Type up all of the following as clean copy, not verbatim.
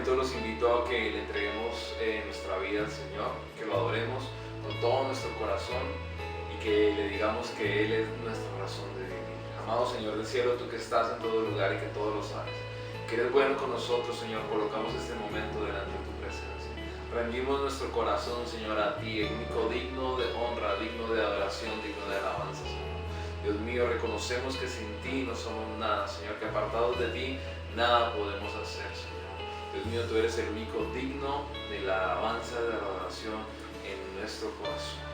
momento los invito a que le entreguemos nuestra vida al Señor, que lo adoremos con todo nuestro corazón y que le digamos que Él es nuestra razón de vivir. Amado Señor del cielo, tú que estás en todo lugar y que todo lo sabes, que eres bueno con nosotros, Señor, colocamos este momento delante de tu presencia. Rendimos nuestro corazón, Señor, a ti, el único digno de honra, digno de adoración, digno de alabanza, Señor. Dios mío, reconocemos que sin ti no somos nada, Señor, que apartados de ti nada podemos hacer, Señor. Dios mío, tú eres el único digno de la alabanza, de la adoración en nuestro corazón.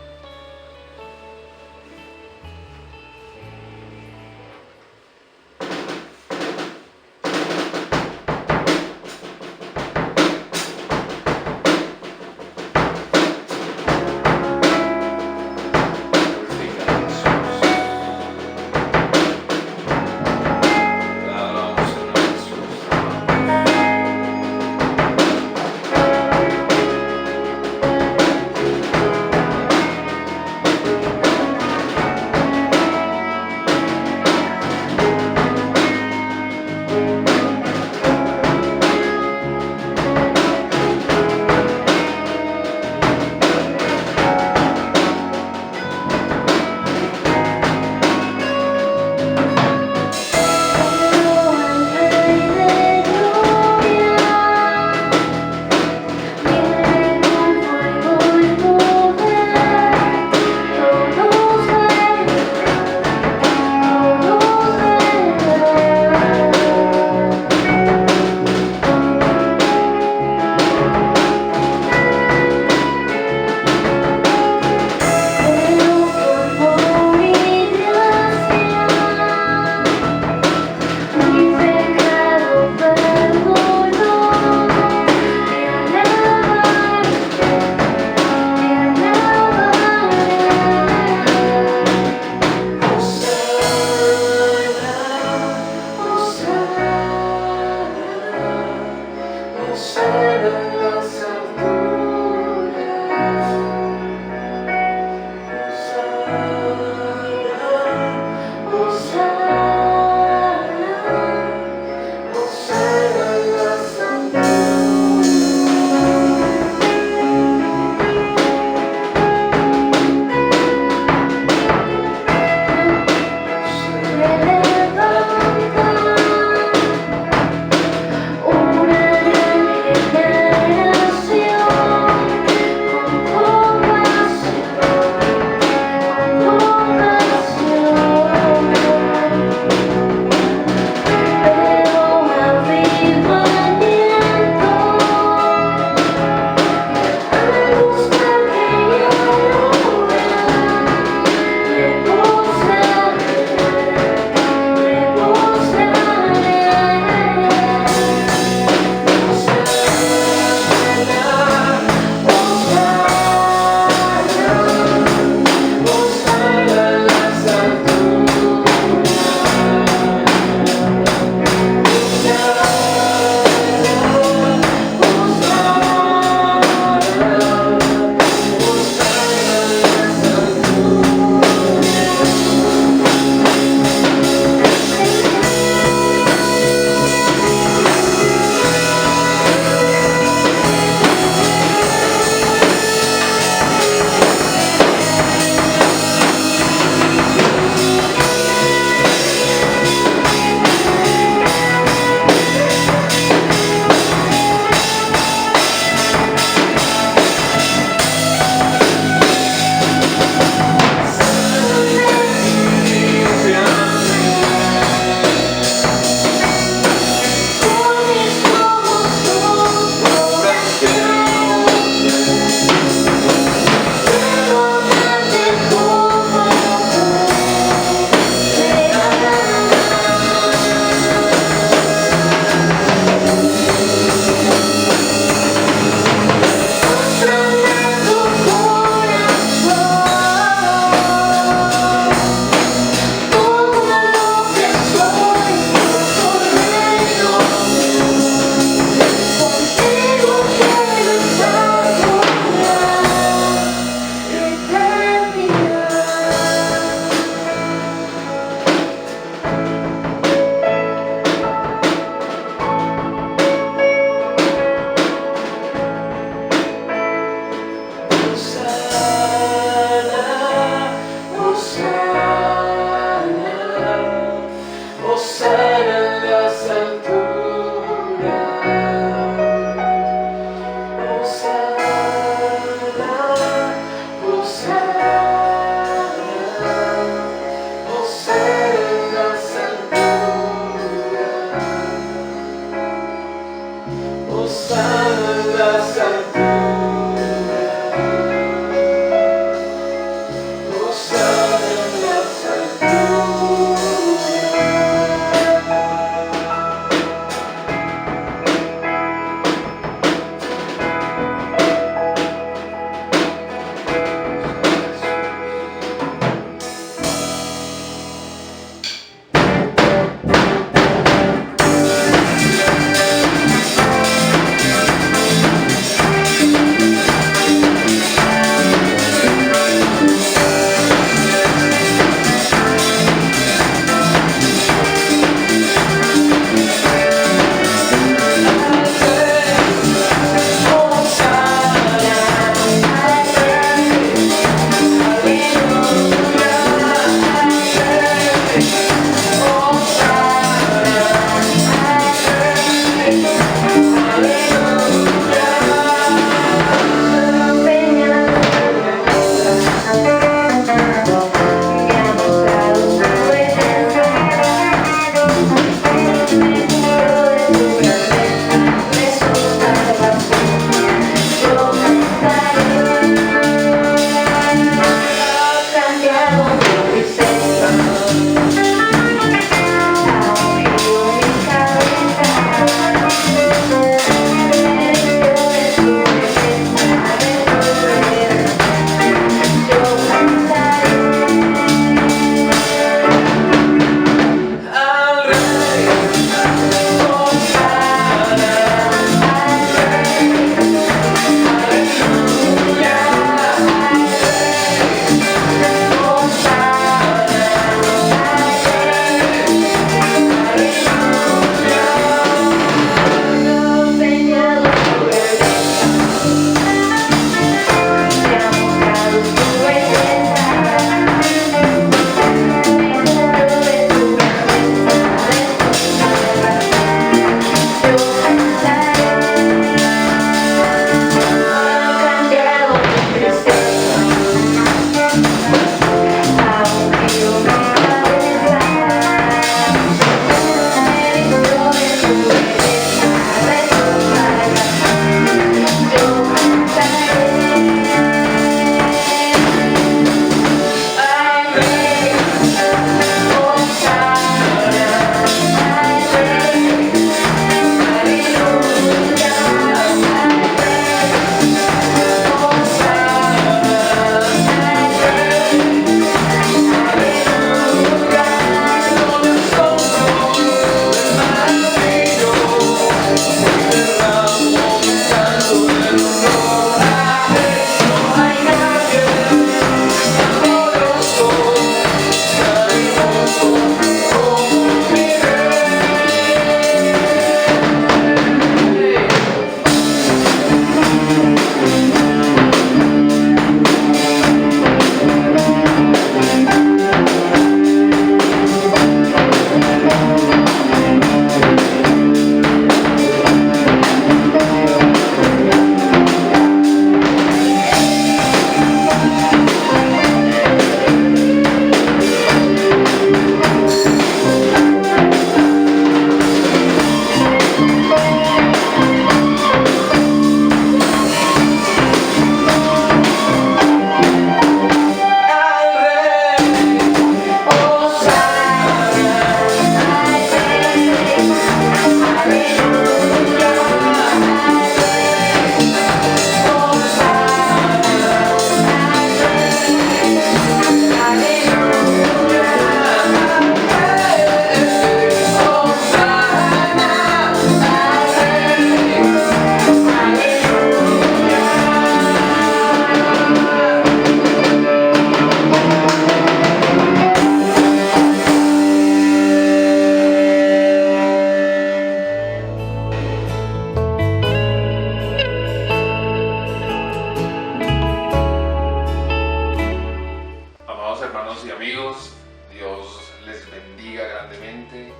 hermanos y amigos, Dios les bendiga grandemente.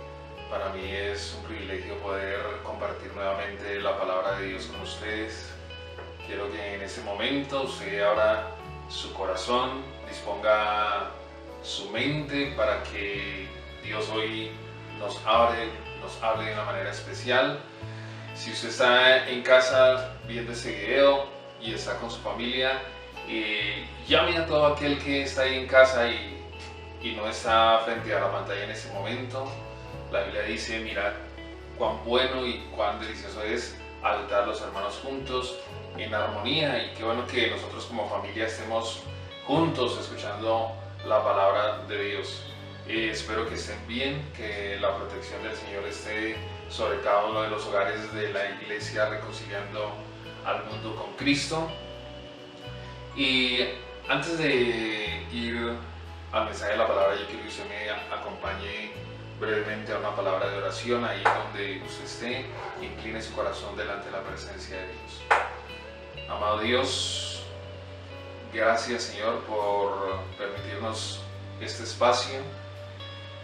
Para mí es un privilegio poder compartir nuevamente la palabra de Dios con ustedes. Quiero que en este momento usted abra su corazón, disponga su mente para que Dios hoy nos hable de una manera especial. Si usted está en casa viendo este video y está con su familia, llame a todo aquel que está ahí en casa y no está frente a la pantalla en este momento. La Biblia dice: mirad cuán bueno y cuán delicioso es habitar los hermanos juntos en armonía. Y qué bueno que nosotros como familia estemos juntos escuchando la palabra de Dios. Espero que estén bien, que la protección del Señor esté sobre cada uno de los hogares de la iglesia Reconciliando al Mundo con Cristo. Y antes de ir al mensaje de la palabra, yo quiero que usted me acompañe brevemente a una palabra de oración. Ahí donde usted esté, incline su corazón delante de la presencia de Dios. Amado Dios, gracias, Señor, por permitirnos este espacio,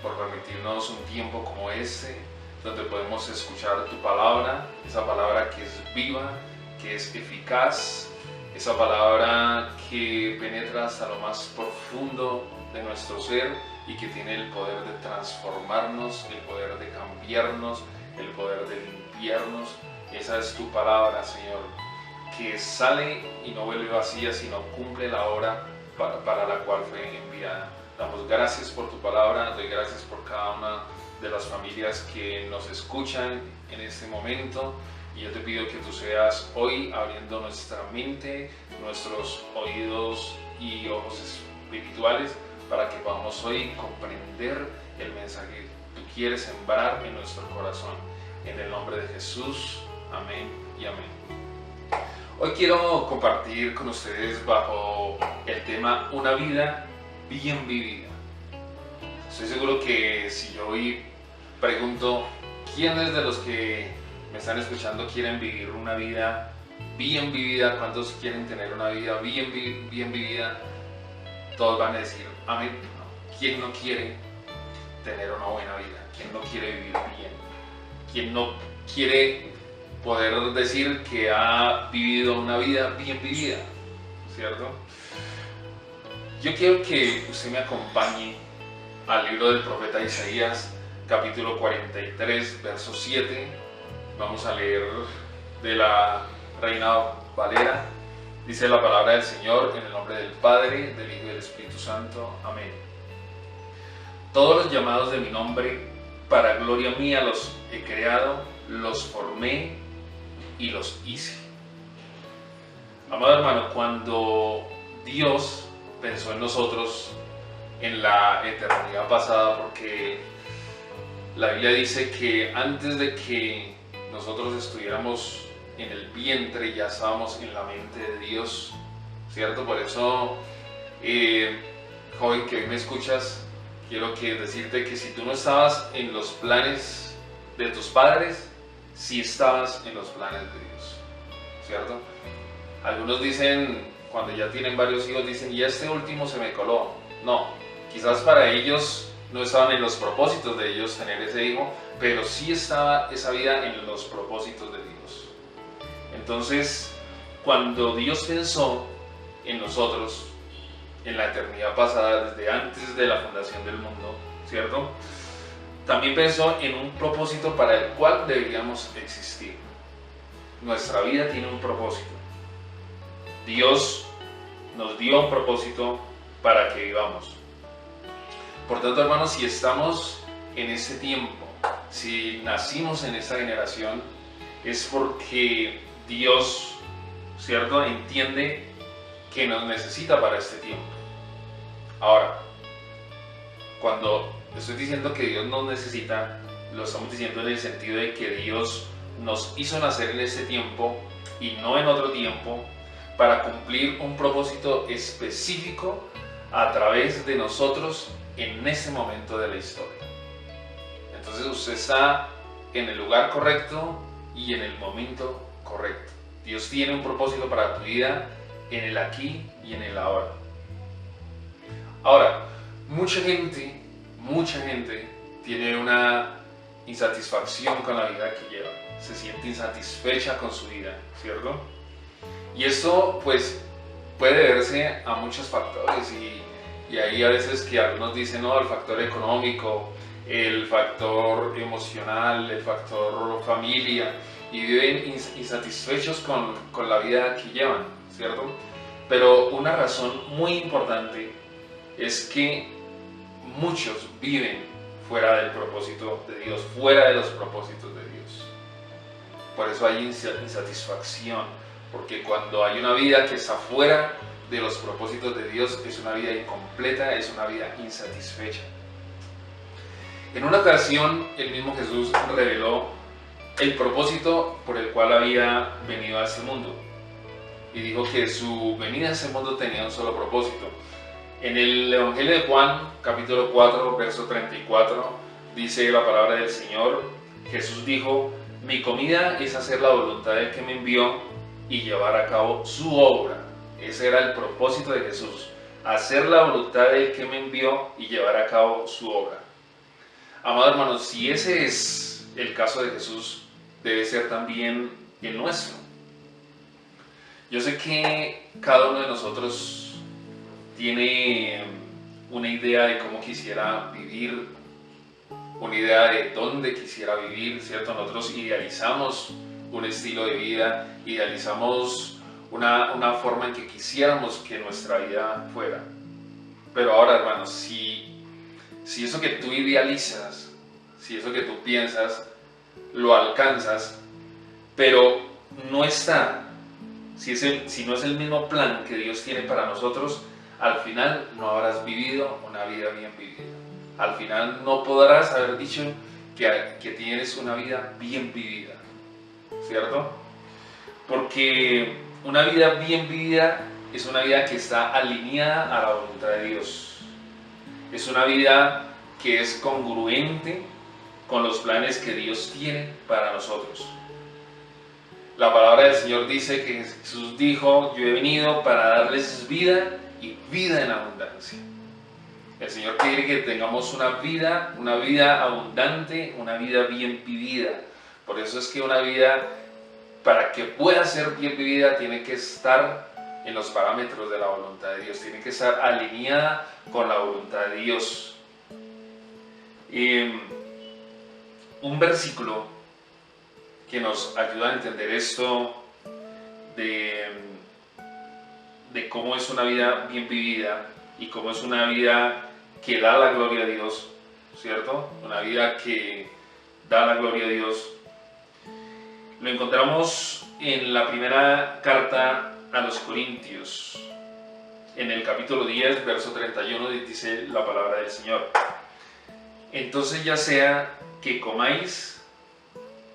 por permitirnos un tiempo como este, donde podemos escuchar tu palabra, esa palabra que es viva, que es eficaz, esa palabra que penetra hasta lo más profundo de nuestro ser y que tiene el poder de transformarnos, el poder de cambiarnos, el poder de limpiarnos. Esa es tu palabra, Señor, que sale y no vuelve vacía, sino cumple la obra para la cual fue enviada. Damos gracias por tu palabra, doy gracias por cada una de las familias que nos escuchan en este momento. Y yo te pido que tú seas hoy abriendo nuestra mente, nuestros oídos y ojos espirituales, para que podamos hoy comprender el mensaje que tú quieres sembrar en nuestro corazón. En el nombre de Jesús, amén y amén. Hoy quiero compartir con ustedes bajo el tema una vida bien vivida. Estoy seguro que si yo hoy pregunto quiénes de los que me están escuchando quieren vivir una vida bien vivida, cuántos quieren tener una vida bien vivida, todos van a decir amén. ¿Quién no quiere tener una buena vida? ¿Quién no quiere vivir bien? ¿Quién no quiere poder decir que ha vivido una vida bien vivida? ¿Cierto? Yo quiero que usted me acompañe al libro del profeta Isaías, capítulo 43, verso 7. Vamos a leer de la Reina Valera. Dice la palabra del Señor: en el nombre del Padre, del Hijo y del Espíritu Santo. Amén. Todos los llamados de mi nombre, para gloria mía los he creado, los formé y los hice. Amado hermano, cuando Dios pensó en nosotros en la eternidad pasada, porque la Biblia dice que antes de que nosotros estuviéramos en el vientre ya estábamos en la mente de Dios, ¿cierto? Por eso, joven que hoy me escuchas, quiero decirte que si tú no estabas en los planes de tus padres, sí estabas en los planes de Dios, ¿cierto? Algunos dicen, cuando ya tienen varios hijos, dicen: y este último se me coló. No, quizás para ellos no estaban en los propósitos de ellos tener ese hijo, pero sí estaba esa vida en los propósitos de Dios. Entonces, cuando Dios pensó en nosotros en la eternidad pasada, desde antes de la fundación del mundo, ¿cierto? También pensó en un propósito para el cual deberíamos existir. Nuestra vida tiene un propósito. Dios nos dio un propósito para que vivamos. Por tanto, hermanos, si estamos en este tiempo, si nacimos en esta generación, es porque Dios, ¿cierto?, entiende que nos necesita para este tiempo. Ahora, cuando estoy diciendo que Dios nos necesita, lo estamos diciendo en el sentido de que Dios nos hizo nacer en este tiempo y no en otro tiempo, para cumplir un propósito específico a través de nosotros en ese momento de la historia. Entonces usted está en el lugar correcto y en el momento correcto. Dios tiene un propósito para tu vida en el aquí y en el ahora. Ahora, mucha gente tiene una insatisfacción con la vida que lleva, se siente insatisfecha con su vida, ¿cierto? Y esto pues puede deberse a muchos factores y ahí a veces que algunos dicen, no, el factor económico, el factor emocional, el factor familia, y viven insatisfechos con la vida que llevan, ¿cierto? Pero una razón muy importante es que muchos viven fuera del propósito de Dios, fuera de los propósitos de Dios. Por eso hay insatisfacción, porque cuando hay una vida que está fuera de los propósitos de Dios, es una vida incompleta, es una vida insatisfecha. En una ocasión, el mismo Jesús reveló el propósito por el cual había venido a este mundo. Y dijo que su venida a este mundo tenía un solo propósito. En el Evangelio de Juan, capítulo 4, verso 34, dice la palabra del Señor, Jesús dijo, mi comida es hacer la voluntad del que me envió y llevar a cabo su obra. Ese era el propósito de Jesús, hacer la voluntad del que me envió y llevar a cabo su obra. Amados hermanos, si ese es el caso de Jesús, debe ser también el nuestro. Yo sé que cada uno de nosotros tiene una idea de cómo quisiera vivir, una idea de dónde quisiera vivir, ¿cierto? Nosotros idealizamos un estilo de vida, idealizamos una forma en que quisiéramos que nuestra vida fuera. Pero ahora, hermanos, si eso que tú idealizas, si eso que tú piensas, lo alcanzas, pero no está, si no es el mismo plan que Dios tiene para nosotros, al final no habrás vivido una vida bien vivida. Al final no podrás haber dicho que tienes una vida bien vivida, ¿cierto? Porque una vida bien vivida es una vida que está alineada a la voluntad de Dios. Es una vida que es congruente con los planes que Dios tiene para nosotros. La palabra del Señor dice que Jesús dijo, yo he venido para darles vida y vida en abundancia. El Señor quiere que tengamos una vida abundante, una vida bien vivida. Por eso es que una vida, para que pueda ser bien vivida, tiene que estar en los parámetros de la voluntad de Dios, tiene que estar alineada con la voluntad de Dios. Un versículo que nos ayuda a entender esto de cómo es una vida bien vivida y cómo es una vida que da la gloria a Dios, ¿cierto? Una vida que da la gloria a Dios. Lo encontramos en la primera carta a los Corintios, en el capítulo 10, verso 31, dice la palabra del Señor. Entonces ya sea que comáis,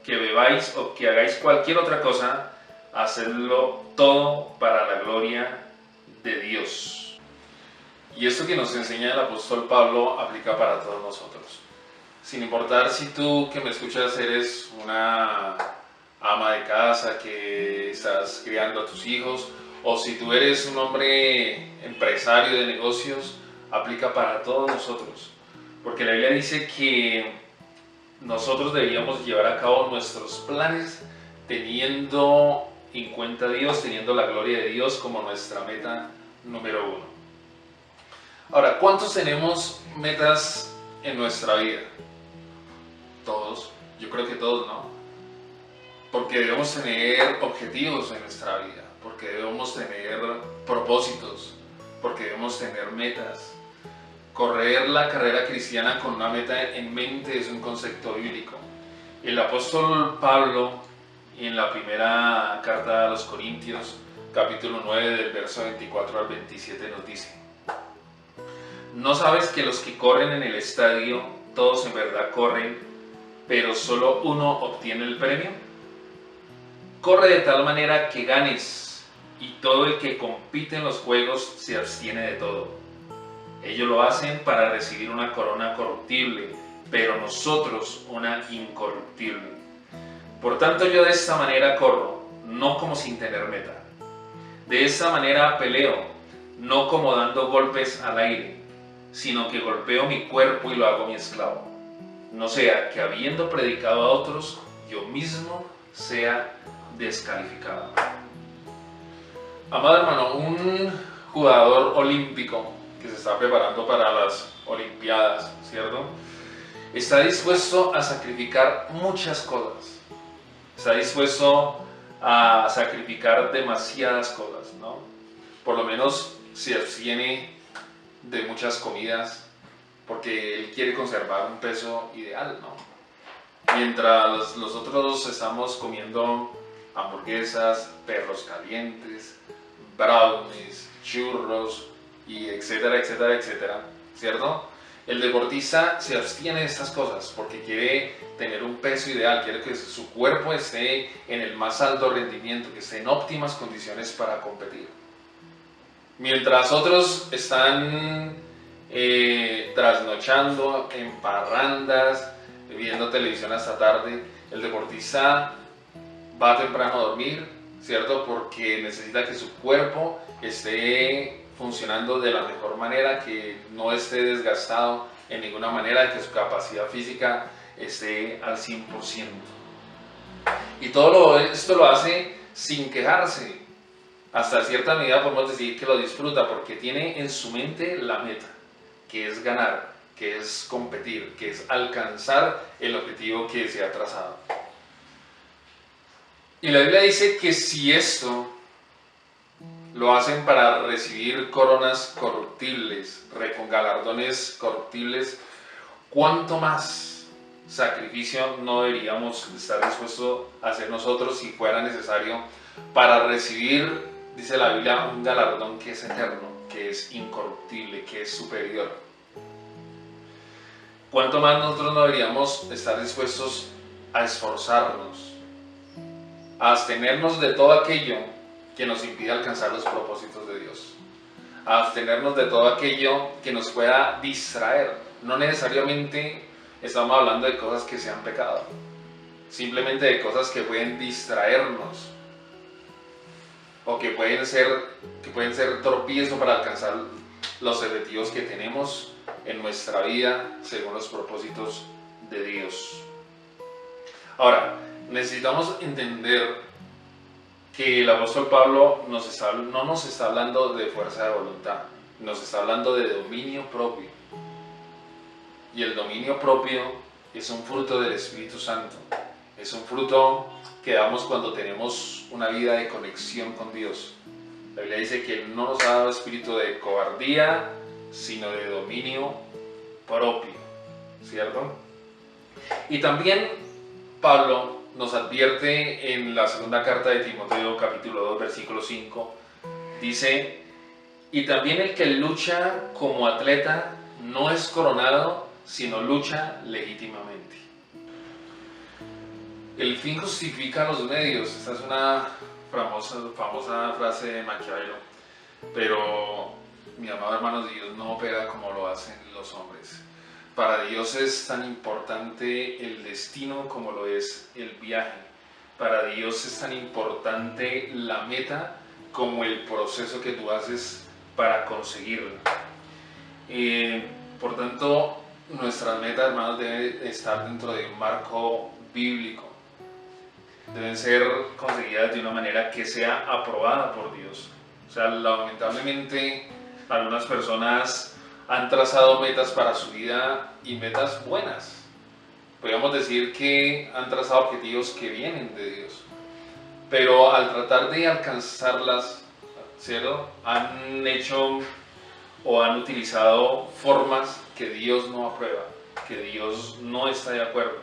que bebáis o que hagáis cualquier otra cosa, hacedlo todo para la gloria de Dios. Y esto que nos enseña el apóstol Pablo aplica para todos nosotros. Sin importar si tú que me escuchas eres una ama de casa que estás criando a tus hijos, o si tú eres un hombre empresario de negocios, aplica para todos nosotros. Porque la Biblia dice que nosotros deberíamos llevar a cabo nuestros planes teniendo en cuenta a Dios, teniendo la gloria de Dios como nuestra meta número uno. Ahora, ¿cuántos tenemos metas en nuestra vida? Todos, yo creo que todos, ¿no? Porque debemos tener objetivos en nuestra vida, porque debemos tener propósitos, porque debemos tener metas. Correr la carrera cristiana con una meta en mente es un concepto bíblico. El apóstol Pablo, en la primera carta a los Corintios, capítulo 9, del verso 24 al 27, nos dice: ¿No sabes que los que corren en el estadio, todos en verdad corren, pero solo uno obtiene el premio? Corre de tal manera que ganes, y todo el que compite en los juegos se abstiene de todo. Ellos lo hacen para recibir una corona corruptible, pero nosotros una incorruptible. Por tanto, yo de esta manera corro, no como sin tener meta. De esta manera peleo, no como dando golpes al aire, sino que golpeo mi cuerpo y lo hago mi esclavo. No sea que habiendo predicado a otros, yo mismo sea descalificado. Amado hermano, un jugador olímpico que se está preparando para las Olimpiadas, ¿cierto? Está dispuesto a sacrificar muchas cosas. Está dispuesto a sacrificar demasiadas cosas, ¿no? Por lo menos se abstiene de muchas comidas porque él quiere conservar un peso ideal, ¿no? Mientras los otros estamos comiendo hamburguesas, perros calientes, brownies, churros y etcétera, etcétera, etcétera, ¿cierto? El deportista se abstiene de estas cosas porque quiere tener un peso ideal, quiere que su cuerpo esté en el más alto rendimiento, que esté en óptimas condiciones para competir. Mientras otros están trasnochando en parrandas, viendo televisión hasta tarde, el deportista va temprano a dormir, ¿cierto? Porque necesita que su cuerpo esté funcionando de la mejor manera, que no esté desgastado en ninguna manera, que su capacidad física esté al 100%. Y todo esto lo hace sin quejarse. Hasta cierta medida podemos decir que lo disfruta porque tiene en su mente la meta, que es ganar, que es competir, que es alcanzar el objetivo que se ha trazado. Y la Biblia dice que si esto lo hacen para recibir coronas corruptibles, con galardones corruptibles, ¿cuánto más sacrificio no deberíamos estar dispuestos a hacer nosotros si fuera necesario para recibir, dice la Biblia, un galardón que es eterno, que es incorruptible, que es superior? ¿Cuánto más nosotros no deberíamos estar dispuestos a esforzarnos, a abstenernos de todo aquello que nos impide alcanzar los propósitos de Dios, a abstenernos de todo aquello que nos pueda distraer? No necesariamente estamos hablando de cosas que sean pecado, simplemente de cosas que pueden distraernos o que pueden ser tropiezo para alcanzar los objetivos que tenemos en nuestra vida según los propósitos de Dios. Ahora, necesitamos entender que el apóstol Pablo no nos está hablando de fuerza de voluntad, nos está hablando de dominio propio. Y el dominio propio es un fruto del Espíritu Santo, es un fruto que damos cuando tenemos una vida de conexión con Dios. La Biblia dice que Él no nos ha dado espíritu de cobardía, sino de dominio propio, ¿cierto? Y también Pablo nos advierte en la segunda carta de Timoteo, capítulo 2, versículo 5, dice: y también el que lucha como atleta no es coronado, sino lucha legítimamente. El fin justifica los medios. Esta es una famosa frase de Maquiavelo, pero mi amado hermano, Dios no opera como lo hacen los hombres. Para Dios es tan importante el destino como lo es el viaje. Para Dios es tan importante la meta como el proceso que tú haces para conseguirla. Por tanto, nuestras metas, hermanos, deben estar dentro de un marco bíblico. Deben ser conseguidas de una manera que sea aprobada por Dios. O sea, lamentablemente, algunas personas han trazado metas para su vida y metas buenas. Podríamos decir que han trazado objetivos que vienen de Dios. Pero al tratar de alcanzarlas, ¿cierto?, han hecho o han utilizado formas que Dios no aprueba, que Dios no está de acuerdo.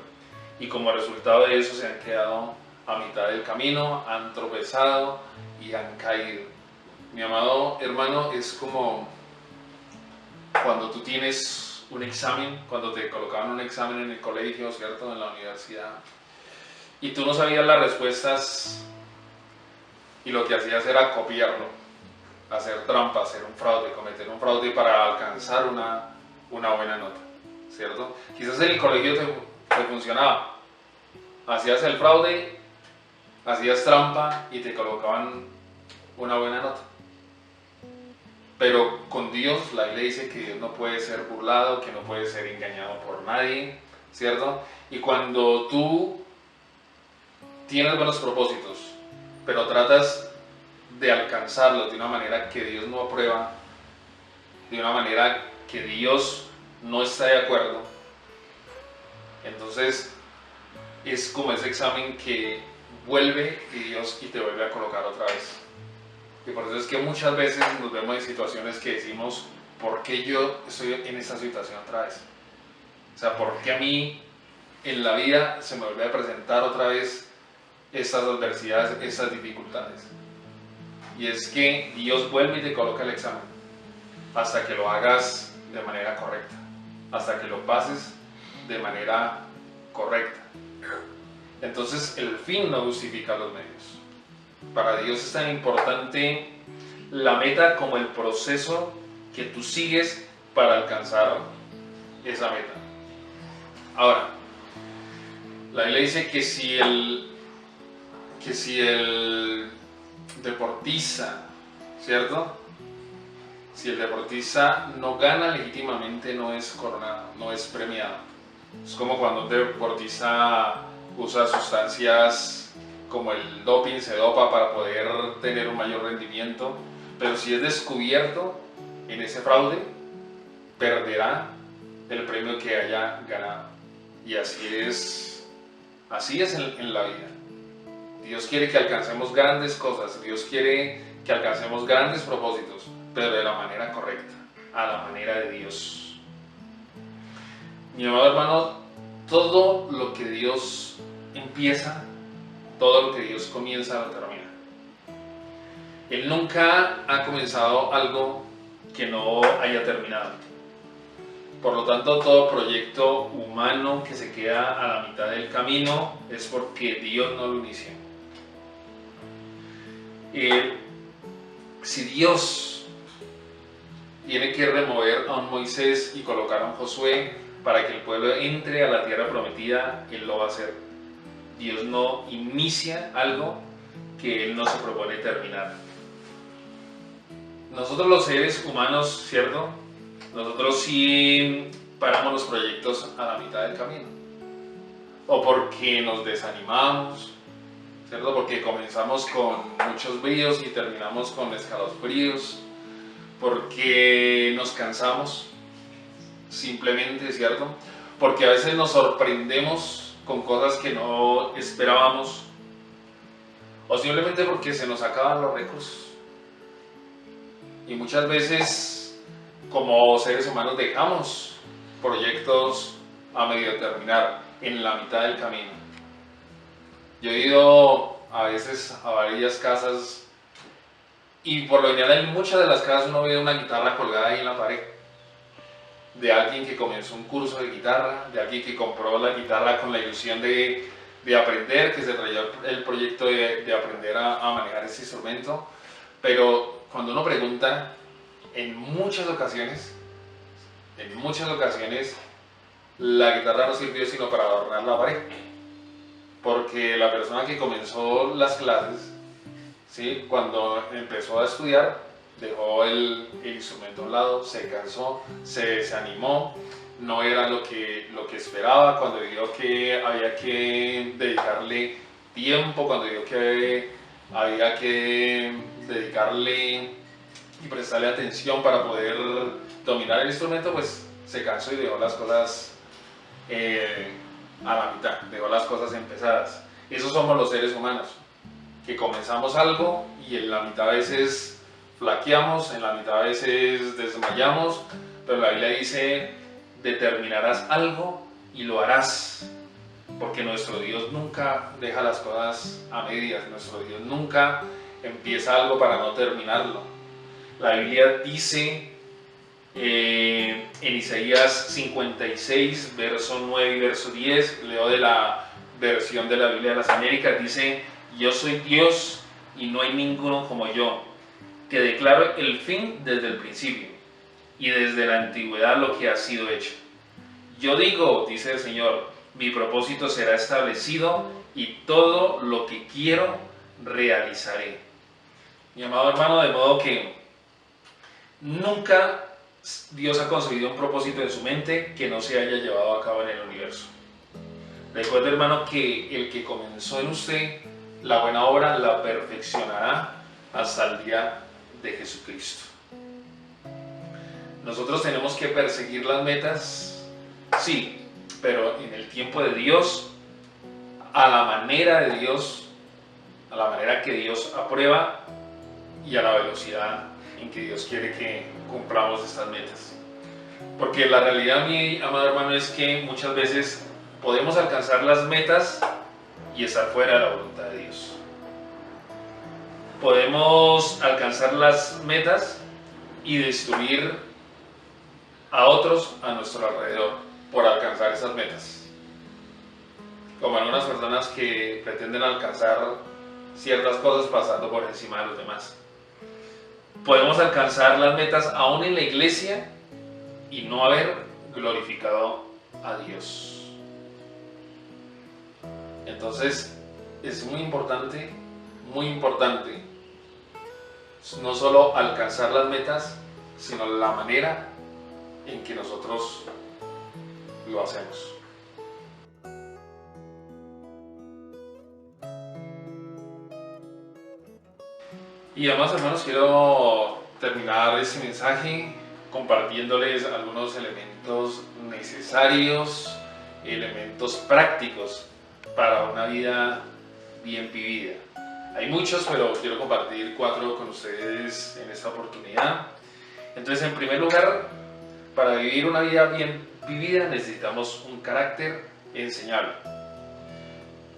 Y como resultado de eso se han quedado a mitad del camino, han tropezado y han caído. Mi amado hermano, es como cuando tú tienes un examen, cuando te colocaban un examen en el colegio, ¿cierto?, en la universidad, y tú no sabías las respuestas y lo que hacías era copiarlo, hacer trampa, hacer un fraude, cometer un fraude para alcanzar una buena nota, ¿cierto? Quizás en el colegio te funcionaba, hacías el fraude, hacías trampa y te colocaban una buena nota. Pero con Dios, la Biblia dice que Dios no puede ser burlado, que no puede ser engañado por nadie, ¿cierto? Y cuando tú tienes buenos propósitos, pero tratas de alcanzarlos de una manera que Dios no aprueba, de una manera que Dios no está de acuerdo, entonces es como ese examen que vuelve y Dios y te vuelve a colocar otra vez. Y por eso es que muchas veces nos vemos en situaciones que decimos, ¿por qué yo estoy en esta situación otra vez? O sea, ¿por qué a mí en la vida se me vuelve a presentar otra vez estas adversidades, estas dificultades? Y es que Dios vuelve y te coloca el examen hasta que lo hagas de manera correcta, hasta que lo pases de manera correcta. Entonces el fin no justifica los medios. Para Dios es tan importante la meta como el proceso que tú sigues para alcanzar esa meta. Ahora, la Biblia dice que si el deportista, ¿cierto? Si el deportista no gana legítimamente, no es coronado, no es premiado. Es como cuando un deportista usa sustancias como el doping, se dopa para poder tener un mayor rendimiento, pero si es descubierto en ese fraude, perderá el premio que haya ganado. Y así es en la vida. Dios quiere que alcancemos grandes cosas, Dios quiere que alcancemos grandes propósitos, pero de la manera correcta, a la manera de Dios. Mi amado hermano, todo lo que Dios empieza, todo lo que Dios comienza, lo termina. Él nunca ha comenzado algo que no haya terminado. Por lo tanto, todo proyecto humano que se queda a la mitad del camino es porque Dios no lo inició. Si Dios tiene que remover a un Moisés y colocar a un Josué para que el pueblo entre a la tierra prometida, Él lo va a hacer. Dios no inicia algo que Él no se propone terminar. Nosotros los seres humanos, ¿cierto? Nosotros sí paramos los proyectos a la mitad del camino. O porque nos desanimamos, ¿cierto? Porque comenzamos con muchos bríos y terminamos con escalofríos. Porque nos cansamos, simplemente, ¿cierto? Porque a veces nos sorprendemos con cosas que no esperábamos, o simplemente porque se nos acaban los recursos. Y muchas veces, como seres humanos, dejamos proyectos a medio terminar, en la mitad del camino. Yo he ido a veces a varias casas y por lo general en muchas de las casas uno ve una guitarra colgada ahí en la pared, de alguien que comenzó un curso de guitarra, de alguien que compró la guitarra con la ilusión de aprender, que se traía el proyecto de aprender a manejar ese instrumento. Pero cuando uno pregunta, en muchas ocasiones, la guitarra no sirvió sino para adornar la pared. Porque la persona que comenzó las clases, ¿sí?, cuando empezó a estudiar, dejó el instrumento a un lado, se cansó, se desanimó, no era lo que esperaba. Cuando vio que había que dedicarle tiempo, cuando vio que había que dedicarle y prestarle atención para poder dominar el instrumento, pues se cansó y dejó las cosas a la mitad, dejó las cosas empezadas. Esos somos los seres humanos, que comenzamos algo y en la mitad a veces flaqueamos, en la mitad a veces desmayamos, pero la Biblia dice, determinarás algo y lo harás, porque nuestro Dios nunca deja las cosas a medias, nuestro Dios nunca empieza algo para no terminarlo. La Biblia dice en Isaías 56, verso 9 y verso 10, leo de la versión de la Biblia de las Américas, dice, yo soy Dios y no hay ninguno como yo, que declaro el fin desde el principio y desde la antigüedad lo que ha sido hecho. Yo digo, dice el Señor, mi propósito será establecido y todo lo que quiero realizaré. Mi amado hermano, de modo que Nunca Dios ha concebido un propósito en su mente que no se haya llevado a cabo en el universo. Recuerde, hermano, que el que comenzó en usted la buena obra la perfeccionará hasta el día de Jesucristo. Nosotros tenemos que perseguir las metas, sí, pero en el tiempo de Dios, a la manera de Dios, a la manera que Dios aprueba y a la velocidad en que Dios quiere que cumplamos estas metas. Porque la realidad, mi amado hermano, es que muchas veces podemos alcanzar las metas y estar fuera de la voluntad de Dios. Podemos alcanzar las metas y destruir a otros a nuestro alrededor por alcanzar esas metas. Como algunas personas que pretenden alcanzar ciertas cosas pasando por encima de los demás. Podemos alcanzar las metas aún en la iglesia y no haber glorificado a Dios. Entonces es muy importante no solo alcanzar las metas, sino la manera en que nosotros lo hacemos. Y además, hermanos, quiero terminar este mensaje compartiéndoles algunos elementos necesarios, elementos prácticos para una vida bien vivida. Hay muchos, pero quiero compartir 4 con ustedes en esta oportunidad. Entonces, en primer lugar, para vivir una vida bien vivida necesitamos un carácter enseñable.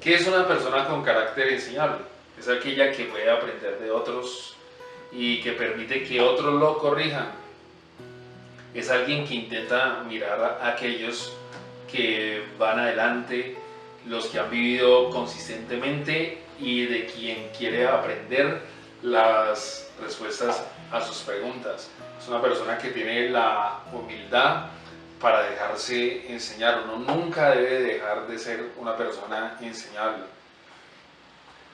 ¿Qué es una persona con carácter enseñable? Es aquella que puede aprender de otros y que permite que otros lo corrijan. Es alguien que intenta mirar a aquellos que van adelante, los que han vivido consistentemente y de quien quiere aprender las respuestas a sus preguntas. Es una persona que tiene la humildad para dejarse enseñar. Uno nunca debe dejar de ser una persona enseñable.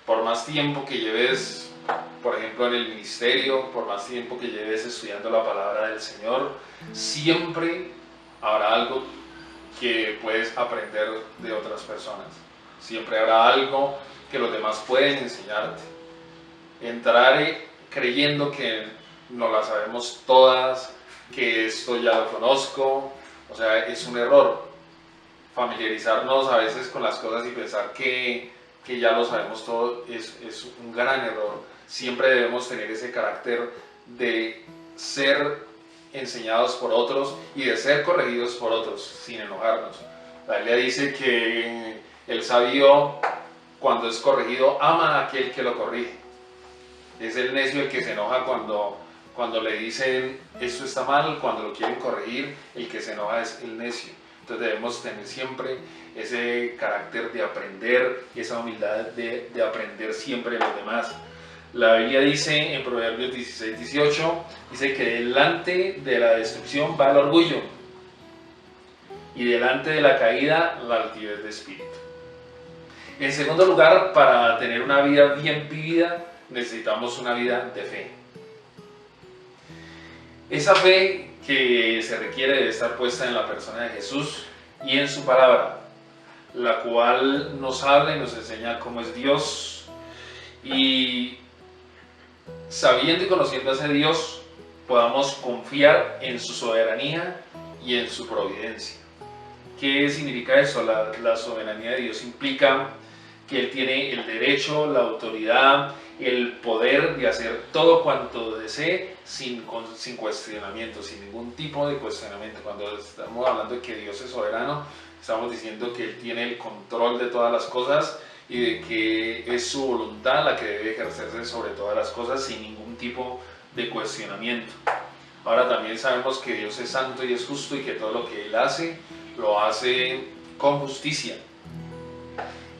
Por más tiempo que lleves, por ejemplo, en el ministerio, por más tiempo que lleves estudiando la palabra del Señor, siempre habrá algo que puedes aprender de otras personas. Siempre habrá algo que los demás pueden enseñarte. Entrar creyendo que no la sabemos todas, que esto ya lo conozco, o sea, es un error. Familiarizarnos a veces con las cosas y pensar que ya lo sabemos todo es un gran error. Siempre debemos tener ese carácter de ser enseñados por otros y de ser corregidos por otros sin enojarnos. La Biblia dice que el sabio, cuando es corregido, ama a aquel que lo corrige. Es el necio el que se enoja cuando le dicen esto está mal, cuando lo quieren corregir, el que se enoja es el necio. Entonces debemos tener siempre ese carácter de aprender, esa humildad de aprender siempre de los demás. La Biblia dice en Proverbios 16-18, dice que delante de la destrucción va el orgullo y delante de la caída la altivez de espíritu. En segundo lugar, para tener una vida bien vivida, necesitamos una vida de fe. Esa fe que se requiere de estar puesta en la persona de Jesús y en su palabra, la cual nos habla y nos enseña cómo es Dios, y sabiendo y conociendo a ese Dios podamos confiar en su soberanía y en su providencia. ¿Qué significa eso? La soberanía de Dios implica que Él tiene el derecho, la autoridad, el poder de hacer todo cuanto desee sin cuestionamiento, sin ningún tipo de cuestionamiento. Cuando estamos hablando de que Dios es soberano, estamos diciendo que Él tiene el control de todas las cosas y de que es su voluntad la que debe ejercerse sobre todas las cosas sin ningún tipo de cuestionamiento. Ahora también sabemos que Dios es santo y es justo y que todo lo que Él hace, lo hace con justicia.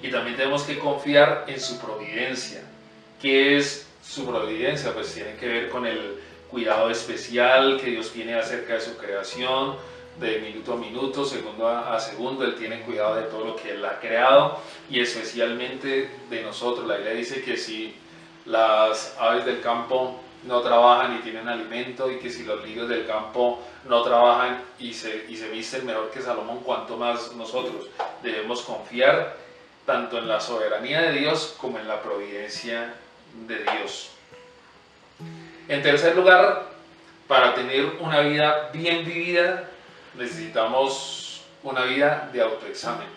Y también tenemos que confiar en su providencia. ¿Qué es su providencia? Pues tiene que ver con el cuidado especial que Dios tiene acerca de su creación, de minuto a minuto, segundo a segundo. Él tiene cuidado de todo lo que Él ha creado y especialmente de nosotros. La Biblia dice que si las aves del campo no trabajan y tienen alimento, y que si los lirios del campo no trabajan y se visten mejor que Salomón, cuanto más nosotros. Debemos confiar tanto en la soberanía de Dios como en la providencia de Dios. En tercer lugar, para tener una vida bien vivida, necesitamos una vida de autoexamen.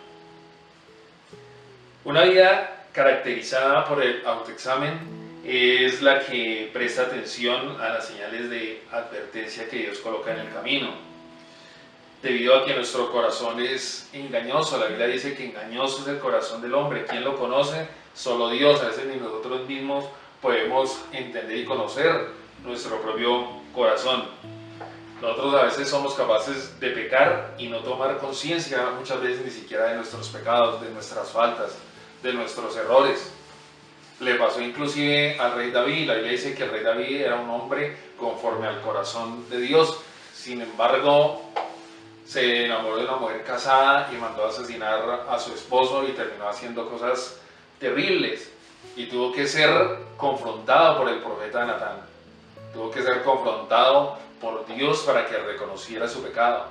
Una vida caracterizada por el autoexamen es la que presta atención a las señales de advertencia que Dios coloca en el camino. Debido a que nuestro corazón es engañoso, la Biblia dice que engañoso es el corazón del hombre. ¿Quién lo conoce? Solo Dios. A veces ni nosotros mismos podemos entender y conocer nuestro propio corazón. Nosotros a veces somos capaces de pecar y no tomar conciencia muchas veces ni siquiera de nuestros pecados, de nuestras faltas, de nuestros errores. Le pasó inclusive al rey David. La Biblia dice que el rey David era un hombre conforme al corazón de Dios. Sin embargo, se enamoró de una mujer casada y mandó a asesinar a su esposo y terminó haciendo cosas terribles. Y tuvo que ser confrontado por el profeta Natán. Tuvo que ser confrontado por Dios para que reconociera su pecado,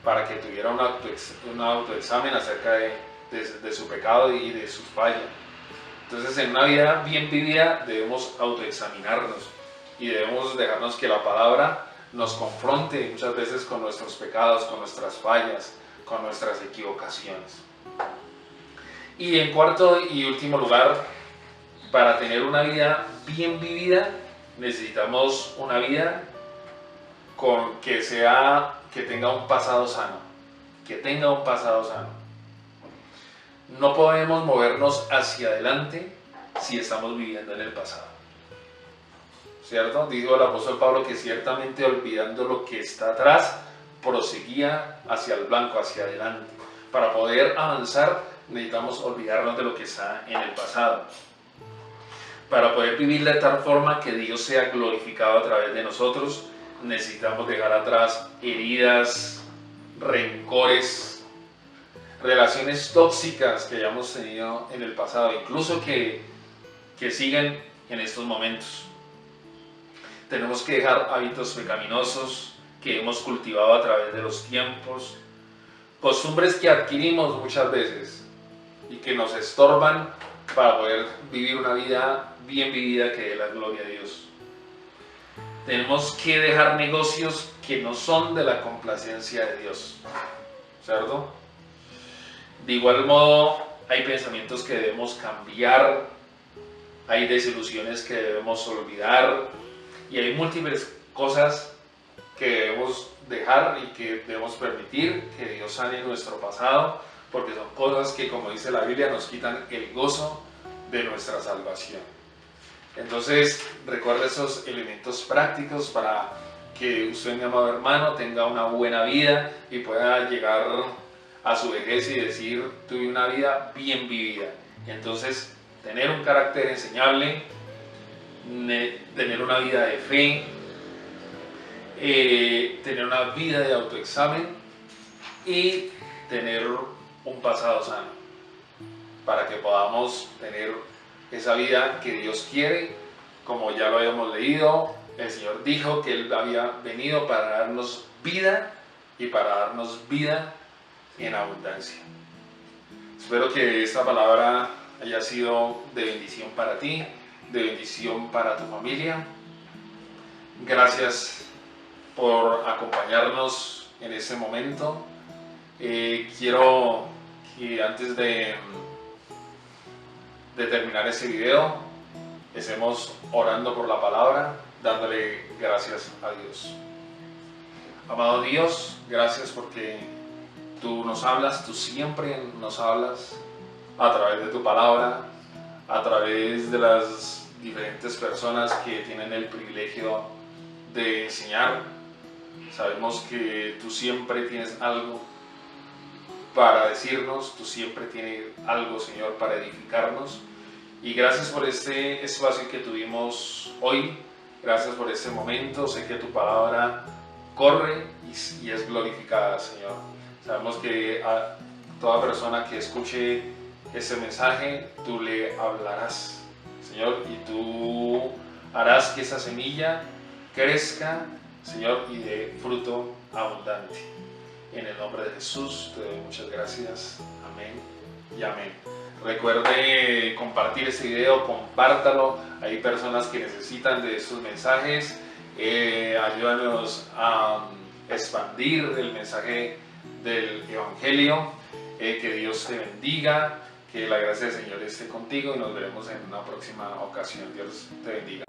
para que tuviera un autoexamen acerca de su pecado y de sus fallas. Entonces, en una vida bien vivida debemos autoexaminarnos y debemos dejarnos que la palabra nos confronte muchas veces con nuestros pecados, con nuestras fallas, con nuestras equivocaciones. Y en cuarto y último lugar, para tener una vida bien vivida, necesitamos una vida que tenga un pasado sano, No podemos movernos hacia adelante si estamos viviendo en el pasado, ¿cierto? Dijo el apóstol Pablo que ciertamente olvidando lo que está atrás, proseguía hacia el blanco, hacia adelante. Para poder avanzar necesitamos olvidarnos de lo que está en el pasado. Para poder vivir de tal forma que Dios sea glorificado a través de nosotros, necesitamos dejar atrás heridas, rencores, relaciones tóxicas que hayamos tenido en el pasado, incluso que siguen en estos momentos. Tenemos que dejar hábitos pecaminosos que hemos cultivado a través de los tiempos, costumbres que adquirimos muchas veces y que nos estorban para poder vivir una vida bien vivida que dé la gloria a Dios. Tenemos que dejar negocios que no son de la complacencia de Dios, ¿cierto? De igual modo, hay pensamientos que debemos cambiar, hay desilusiones que debemos olvidar y hay múltiples cosas que debemos dejar y que debemos permitir que Dios sane nuestro pasado, porque son cosas que, como dice la Biblia, nos quitan el gozo de nuestra salvación. Entonces, recuerda esos elementos prácticos para que usted, mi amado hermano, tenga una buena vida y pueda llegar a su vejez y decir, tuve una vida bien vivida. Y entonces, tener un carácter enseñable, tener una vida de fe, tener una vida de autoexamen y tener un pasado sano, para que podamos tener esa vida que Dios quiere. Como ya lo habíamos leído, el Señor dijo que Él había venido para darnos vida y para darnos vida en abundancia. Espero que esta palabra haya sido de bendición para ti, de bendición para tu familia. Gracias por acompañarnos en este momento. Quiero que antes de terminar este video, estemos orando por la palabra, dándole gracias a Dios. Amado Dios, gracias porque tú nos hablas, tú siempre nos hablas a través de tu palabra, a través de las diferentes personas que tienen el privilegio de enseñar. Sabemos que tú siempre tienes algo para decirnos, tú siempre tienes algo, Señor, para edificarnos. Y gracias por este espacio que tuvimos hoy, gracias por este momento. Sé que tu palabra corre y es glorificada, Señor. Sabemos que a toda persona que escuche este mensaje, tú le hablarás, Señor, y tú harás que esa semilla crezca, Señor, y dé fruto abundante. En el nombre de Jesús te doy muchas gracias. Amén y amén. Recuerde compartir este video, compártalo. Hay personas que necesitan de estos mensajes. Ayúdanos a expandir el mensaje del Evangelio. Que Dios te bendiga, que la gracia del Señor esté contigo y nos veremos en una próxima ocasión. Dios te bendiga.